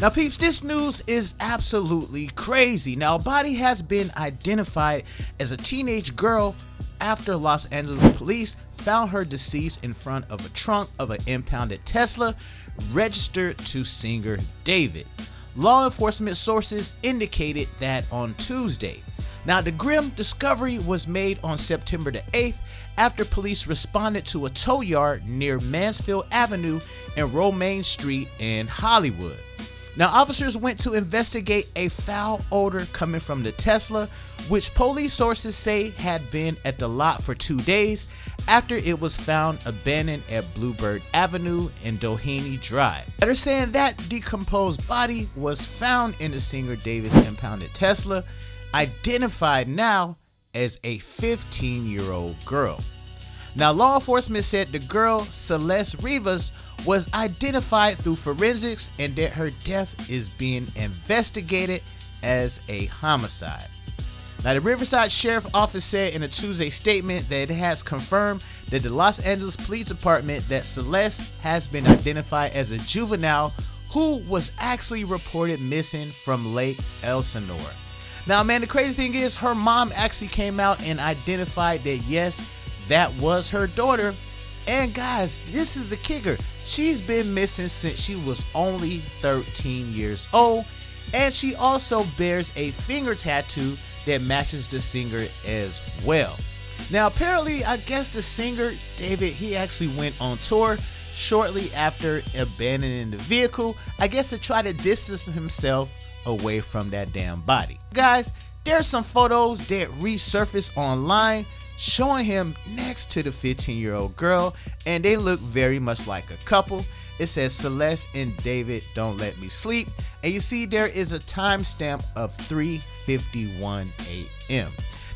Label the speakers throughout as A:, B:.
A: Now peeps, this news is absolutely crazy. Now a body has been identified as a teenage girl after Los Angeles police found her deceased in front of a trunk of an impounded Tesla registered to singer David. Law enforcement sources indicated that on Tuesday. Now the grim discovery was made on September the 8th after police responded to a tow yard near Mansfield Avenue and Romaine Street in Hollywood. Now officers went to investigate a foul odor coming from the Tesla, which police sources say had been at the lot for 2 days after it was found abandoned at Bluebird Avenue and Doheny Drive. They're saying that decomposed body was found in the singer David's impounded Tesla, identified now as a 15-year-old girl. Now law enforcement said the girl Celeste Rivas was identified through forensics and that her death is being investigated as a homicide. Now the Riverside Sheriff Office said in a Tuesday statement that it has confirmed that the Los Angeles Police Department that Celeste has been identified as a juvenile who was actually reported missing from Lake Elsinore. Now man, the crazy thing is her mom actually came out and identified that yes, that was her daughter. And guys, this is the kicker. She's been missing since she was only 13 years old, and she also bears a finger tattoo that matches the singer as well. Now apparently, I guess the singer David, he actually went on tour shortly after abandoning the vehicle, I guess to try to distance himself away from that damn body. Guys, there's some photos that resurfaced online showing him next to the 15-year-old girl, and they look very much like a couple. It says Celeste and David don't let me sleep, and you see there is a timestamp of 3:51 a.m.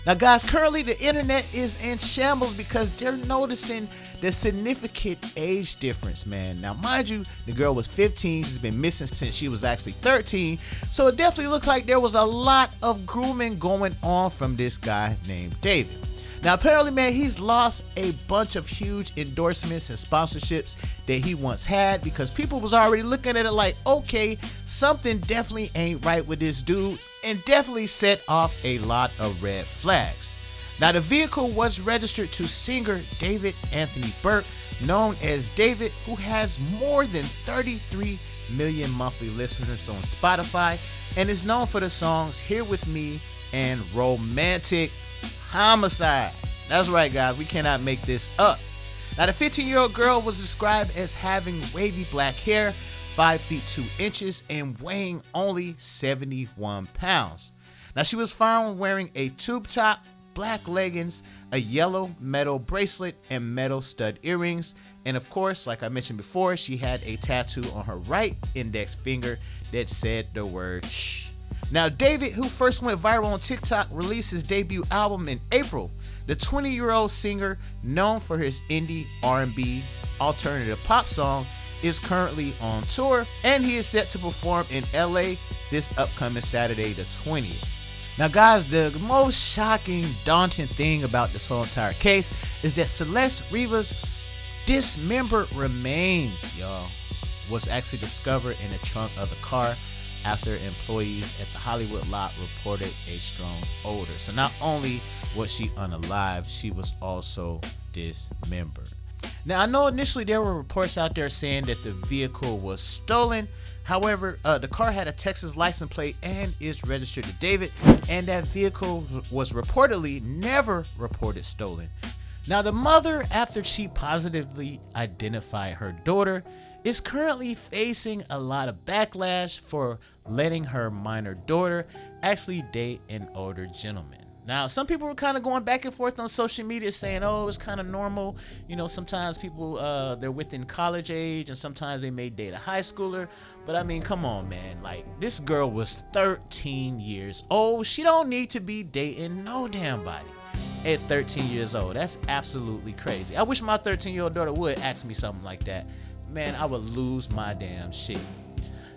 A: Now guys, currently the internet is in shambles because they're noticing the significant age difference, man. Now mind you, the girl was 15, she's been missing since she was actually 13, so it definitely looks like there was a lot of grooming going on from this guy named David. Now apparently, man, he's lost a bunch of huge endorsements and sponsorships that he once had because people was already looking at it like, okay, something definitely ain't right with this dude, and definitely set off a lot of red flags. Now the vehicle was registered to singer David Anthony Burke, known as David, who has more than 33 million monthly listeners on Spotify and is known for the songs Here With Me and Romantic Homicide. That's right guys, we cannot make this up. Now the 15-year-old girl was described as having wavy black hair, 5 feet 2 inches, and weighing only 71 pounds. Now she was found wearing a tube top, black leggings, a yellow metal bracelet, and metal stud earrings. And of course, like I mentioned before, she had a tattoo on her right index finger that said the word shh. Now David, who first went viral on TikTok, released his debut album in April. The 20-year-old singer, known for his indie R&B alternative pop song, is currently on tour, and he is set to perform in LA this upcoming Saturday the 20th. Now guys, the most shocking, daunting thing about this whole entire case is that Celeste Rivas' dismembered remains, y'all, was actually discovered in the trunk of the car after employees at the Hollywood lot reported a strong odor. So not only was she unalive, she was also dismembered. Now I know initially there were reports out there saying that the vehicle was stolen. However, the car had a Texas license plate and is registered to David, and that vehicle was reportedly never reported stolen. Now the mother, after she positively identified her daughter, is currently facing a lot of backlash for letting her minor daughter actually date an older gentleman. Now, some people were kind of going back and forth on social media saying, oh, it's kind of normal. You know, sometimes people, they're within college age and sometimes they may date a high schooler. But I mean, come on, man. Like, this girl was 13 years old. She don't need to be dating no damn body at 13 years old. That's absolutely crazy. I wish my 13-year-old daughter would ask me something like that. Man, I would lose my damn shit.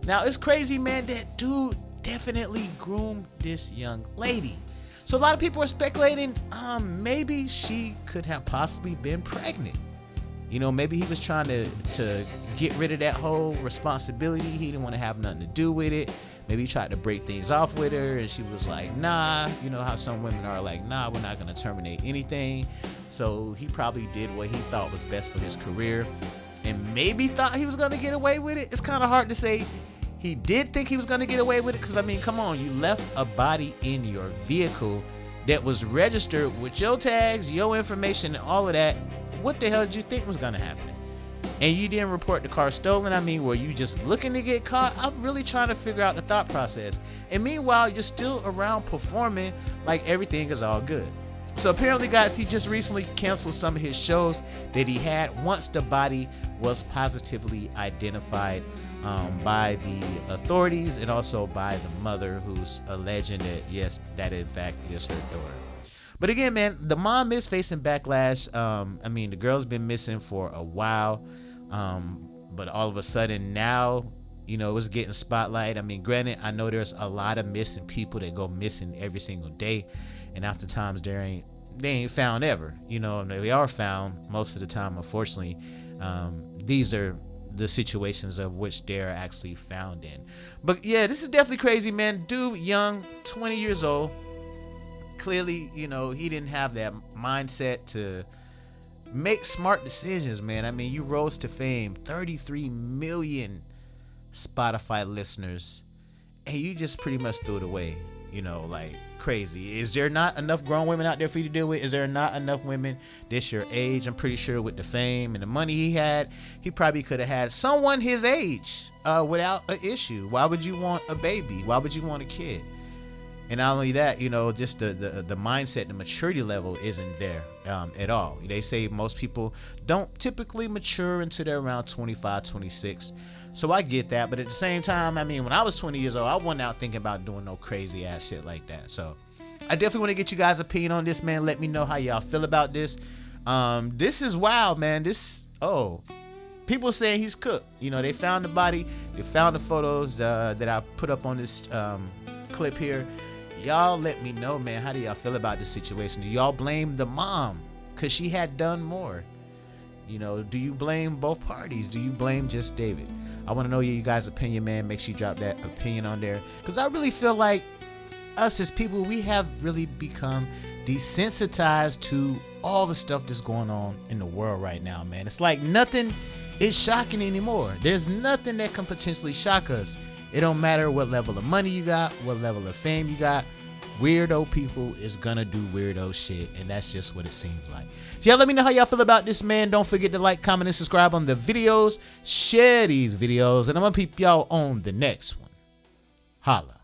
A: Now, it's crazy, man, that dude definitely groomed this young lady. So a lot of people are speculating, maybe she could have possibly been pregnant. You know, maybe he was trying to get rid of that whole responsibility. He didn't want to have nothing to do with it. Maybe he tried to break things off with her and she was like, nah. You know how some women are like, nah, we're not going to terminate anything. So he probably did what he thought was best for his career and maybe thought he was going to get away with it. It's kind of hard to say he did think he was going to get away with it because, I mean, come on, you left a body in your vehicle that was registered with your tags, your information, and all of that. What the hell did you think was going to happen? And you didn't report the car stolen. I mean, were you just looking to get caught? I'm really trying to figure out the thought process. And meanwhile, you're still around performing like everything is all good. So apparently, guys, he just recently canceled some of his shows that he had once the body was positively identified by the authorities and also by the mother, who's alleging that, yes, that in fact is her daughter. But again, man, the mom is facing backlash. I mean, the girl's been missing for a while. But all of a sudden now, you know, it's getting spotlight. I mean, granted, I know there's a lot of missing people that go missing every single day. And oftentimes they ain't found ever. You know, and they are found most of the time, unfortunately. These are the situations of which they're actually found in. But yeah, this is definitely crazy, man. Dude, young, 20 years old. Clearly, you know, he didn't have that mindset to make smart decisions, man. I mean, you rose to fame, 33 million Spotify listeners, and you just pretty much threw it away, you know, like crazy. Is there not enough grown women out there for you to deal with? Is there not enough women this your age? I'm pretty sure with the fame and the money he had, he probably could have had someone his age without an issue. Why would you want a baby? Why would you want a kid? And not only that, you know, just the mindset, the maturity level isn't there at all. They say most people don't typically mature until they're around 25, 26. So I get that. But at the same time, I mean, when I was 20 years old, I wasn't out thinking about doing no crazy ass shit like that. So I definitely want to get you guys' opinion on this, man. Let me know how y'all feel about this. This is wild, man. People saying he's cooked. You know, they found the body. They found the photos that I put up on this clip here. Y'all let me know, man. How do y'all feel about this situation? Do y'all blame the mom because she had done more? You know, do you blame both parties? Do you blame just David? I want to know you guys' opinion, man. Make sure you drop that opinion on there, because I really feel like us as people, we have really become desensitized to all the stuff that's going on in the world right now, man. It's like nothing is shocking anymore. There's nothing that can potentially shock us. It don't matter what level of money you got, what level of fame you got. Weirdo people is gonna do weirdo shit, and that's just what it seems like. So y'all let me know how y'all feel about this, man. Don't forget to like, comment, and subscribe on the videos. Share these videos, and I'm gonna peep y'all on the next one. Holla.